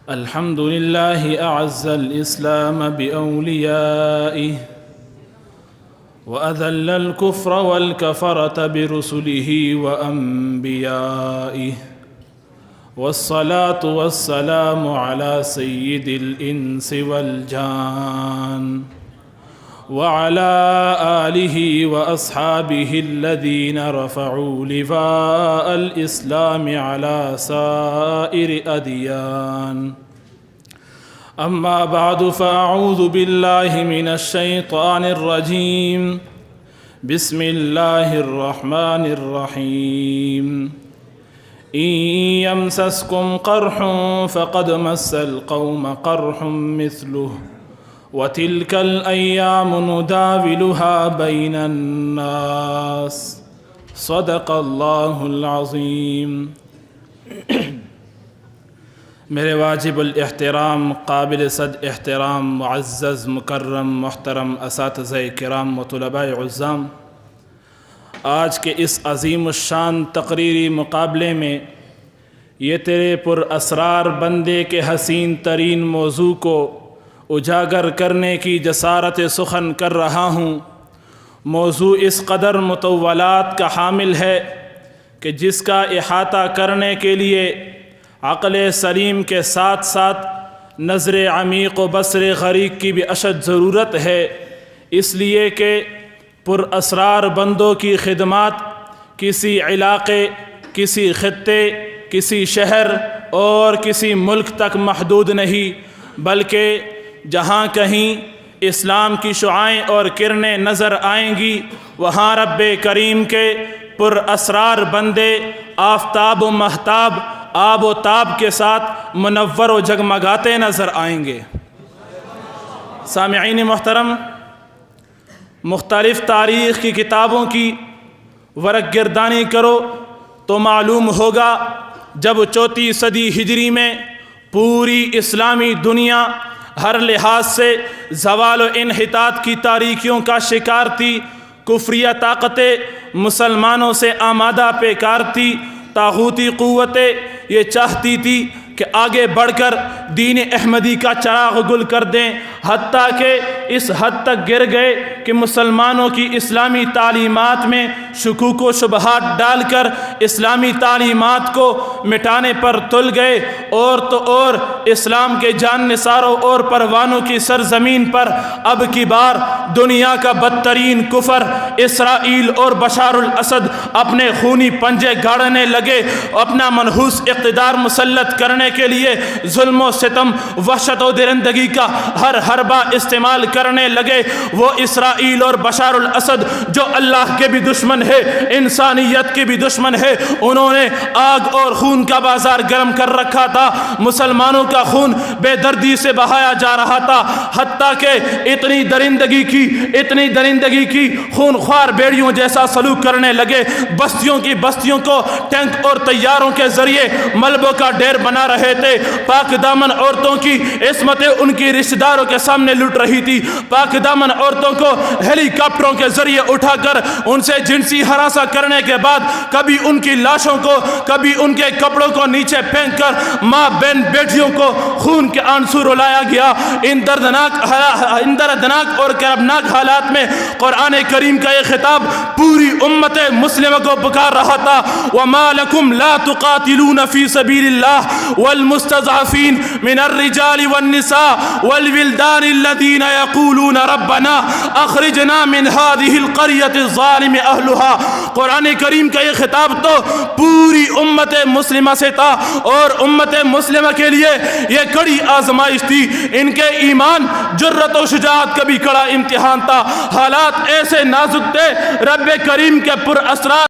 الحمد لله أعز الإسلام بأوليائه وأذل الكفر والكفرة برسله وأنبيائه، والصلاة والسلام على سيد الإنس والجان وعلى آله وأصحابه الذين رفعوا لواء الإسلام على سائر أديان. أما بعد، فأعوذ بالله من الشيطان الرجيم. بسم الله الرحمن الرحيم. إن يمسسكم قرح فقد مس القوم قرح مثله وتلك الأيام نداولها بين الناس. صدق اللہ العظیم. میرے واجب الاحترام، قابل صد احترام، معزز مکرم محترم اساتذہ کرام و طلباء عزام، آج کے اس عظیم الشان تقریری مقابلے میں یہ تیرے پر اسرار بندے کے حسین ترین موضوع کو اجاگر کرنے کی جسارت سخن کر رہا ہوں. موضوع اس قدر مطولات کا حامل ہے کہ جس کا احاطہ کرنے کے لیے عقل سلیم کے ساتھ ساتھ نظر عمیق و بصر غریق کی بھی اشد ضرورت ہے، اس لیے کہ پر اسرار بندوں کی خدمات کسی علاقے، کسی خطے، کسی شہر اور کسی ملک تک محدود نہیں، بلکہ جہاں کہیں اسلام کی شعائیں اور کرنیں نظر آئیں گی وہاں رب کریم کے پر اسرار بندے آفتاب و مہتاب، آب و تاب کے ساتھ منور و جگمگاتے نظر آئیں گے. سامعین محترم، مختلف تاریخ کی کتابوں کی ورق گردانی کرو تو معلوم ہوگا جب 4 صدی ہجری میں پوری اسلامی دنیا ہر لحاظ سے زوال و انحطاط کی تاریکیوں کا شکار تھی، کفریہ طاقتیں مسلمانوں سے آمادہ پیکار تھی، طاغوتی قوتیں یہ چاہتی تھی کہ آگے بڑھ کر دین احمدی کا چراغ گل کر دیں، حتیٰ کہ اس حد تک گر گئے کہ مسلمانوں کی اسلامی تعلیمات میں شکوک و شبہات ڈال کر اسلامی تعلیمات کو مٹانے پر تل گئے، اور تو اور اسلام کے جان نثاروں اور پروانوں کی سرزمین پر اب کی بار دنیا کا بدترین کفر اسرائیل اور بشار الاسد اپنے خونی پنجے گاڑنے لگے، اپنا منحوس اقتدار مسلط کرنے کے لیے ظلم و ستم، وحشت و درندگی کا ہر حربہ استعمال کرنے لگے. وہ اسرائیل اور بشار الاسد جو اللہ کے بھی دشمن ہے، انسانیت کے بھی دشمن ہے، انہوں نے آگ اور خون کا بازار گرم کر رکھا تھا، مسلمانوں کا خون بے دردی سے بہایا جا رہا تھا، حتیٰ کہ اتنی درندگی کی خونخوار بیڑیوں جیسا سلوک کرنے لگے. بستیوں کو ٹینک اور طیاروں کے ذریعے ملبوں کا ڈیر بنا رہے تھے. پاک دامن عورتوں کی عصمتیں ان کی رشتہ داروں کے سامنے لٹ رہی تھی. پاک دامن عورتوں کو ہیلی کاپٹروں کے ذریعے اٹھا کر ان سے جنسی ہراساں کرنے کے بعد کبھی ان کی لاشوں کو، کبھی ان کے کپڑوں کو نیچے پھینک کر ماں بہن بیٹیوں کو خون کے آنسو رلایا گیا. ان دردناک اور کربناک حالات میں قرآن کریم کا یہ خطاب پوری امت مسلمہ کو پکار رہا تھا. وَمَا لَكُمْ لَا تُقَاتِلُونَ فِي سَبِيلِ اللَّهِ وَالْمُسْتَضْعَفِينَ مِنَ الرِّجَالِ وَالنِّسَاءِ وَالْوِلْدَانِ الَّذِينَ يَقُولُونَ رَبَّنَا أَخْرِجْنَا مِنْ هَذِهِ الْقَرْيَةِ الظَّالِمِ أَهْلُهَا. قرآن کریم کا یہ خطاب تو پوری امت مسلمہ سے تھا، اور امت مسلمہ کے لیے یہ کڑی آزمائش تھی. ان کے ایمان، جرت و شجاعت کا بھی کڑا امتحان تھا. حالات ایسے نازک تھے، رب کریم کے پر اسرار